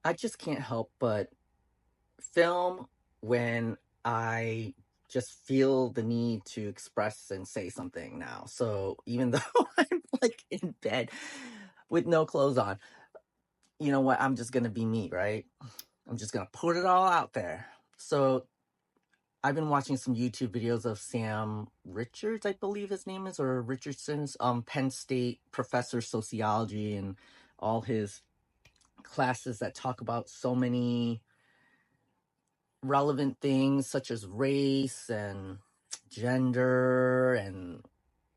I just can't help but film when I just feel the need to express and say something now. So even though I'm like in bed with no clothes on, you know what? I'm just gonna be me, right? I'm just gonna put it all out there. So I've been watching some YouTube videos of Sam Richards, I believe his name is, or Richardson's Penn State professor of sociology, and all his classes that talk about so many relevant things such as race and gender and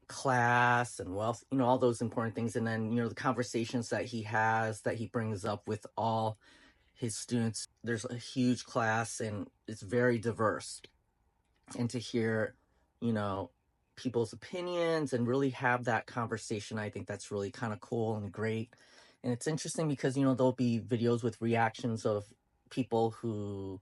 class and wealth, all those important things. And then, the conversations that he has, that he brings up with all his students. There's a huge class and it's very diverse. And to hear, you know, people's opinions and really have that conversation, I think that's really kind of cool and great. And it's interesting because, there'll be videos with reactions of people who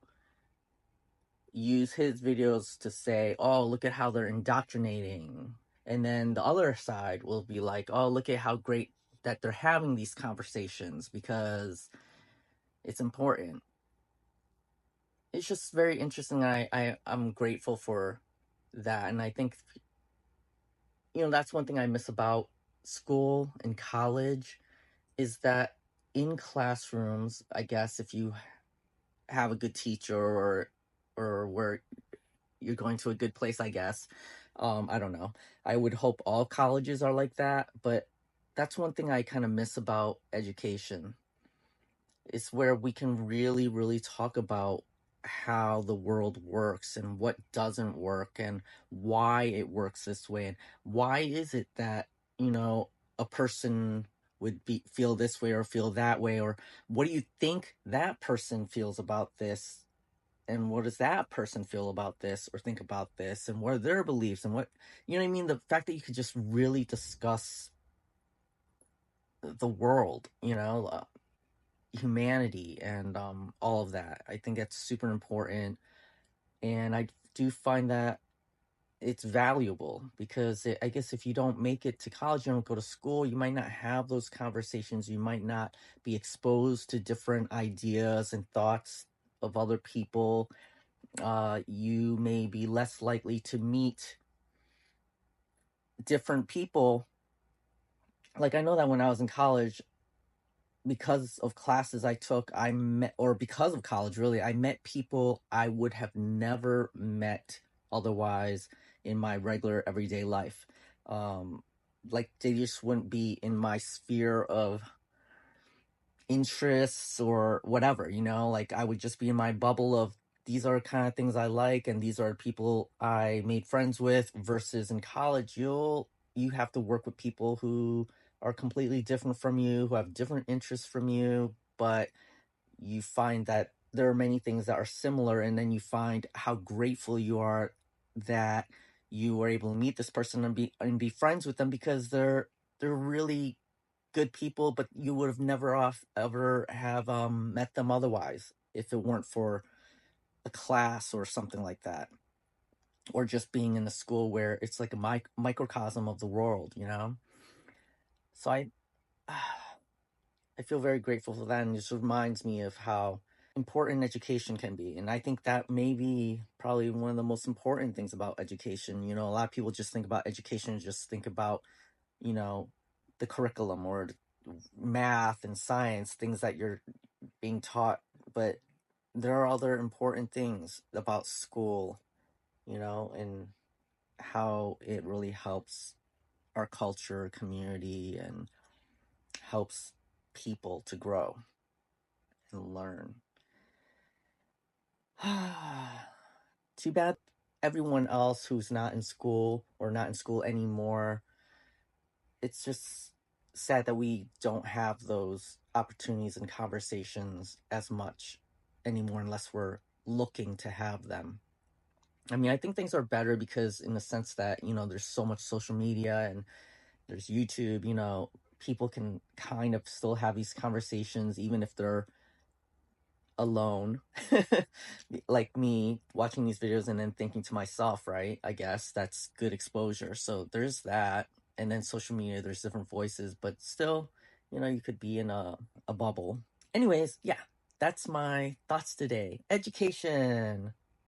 use his videos to say, oh, look at how they're indoctrinating. And then the other side will be like, oh, look at how great that they're having these conversations because it's important. It's just very interesting. I'm grateful for that. And I think, that's one thing I miss about school and college is that in classrooms, I guess if you have a good teacher or where you're going to a good place, I guess. I don't know. I would hope all colleges are like that, but that's one thing I kind of miss about education. It's where we can really, really talk about how the world works and what doesn't work and why it works this way and why is it that, a person would feel this way or feel that way, or what do you think that person feels about this, and what does that person feel about this or think about this, and what are their beliefs, and what, what I mean, the fact that you could just really discuss the world, humanity and all of that. I think that's super important, and I do find that it's valuable because I guess if you don't make it to college, you don't go to school, you might not have those conversations, you might not be exposed to different ideas and thoughts of other people. You may be less likely to meet different people. Like, I know that when I was in college, because of classes I took, I met, or because of college, really, I met people I would have never met otherwise in my regular everyday life. Um, like, they just wouldn't be in my sphere of interests or whatever, like I would just be in my bubble of these are kind of things I like and these are people I made friends with, versus in college you have to work with people who are completely different from you, who have different interests from you, but you find that there are many things that are similar, and then you find how grateful you are that you were able to meet this person and be friends with them because they're really good people, but you would have never ever have met them otherwise if it weren't for a class or something like that, or just being in a school where it's like a microcosm of the world. So I feel very grateful for that, and it just reminds me of how important education can be. And I think that may be probably one of the most important things about education. A lot of people just think about education and just think about, you know, the curriculum or math and science, things that you're being taught. But there are other important things about school, and how it really helps our culture, community, and helps people to grow and learn. Too bad everyone else who's not in school or not in school anymore. It's just sad that we don't have those opportunities and conversations as much anymore unless we're looking to have them. I mean, I think things are better because, in the sense that, there's so much social media and there's YouTube, people can kind of still have these conversations even if they're alone. Like me watching these videos and then thinking to myself, right? I guess that's good exposure. So there's that. And then social media, there's different voices, but still, you could be in a bubble. Anyways, yeah. that's my thoughts today. Education.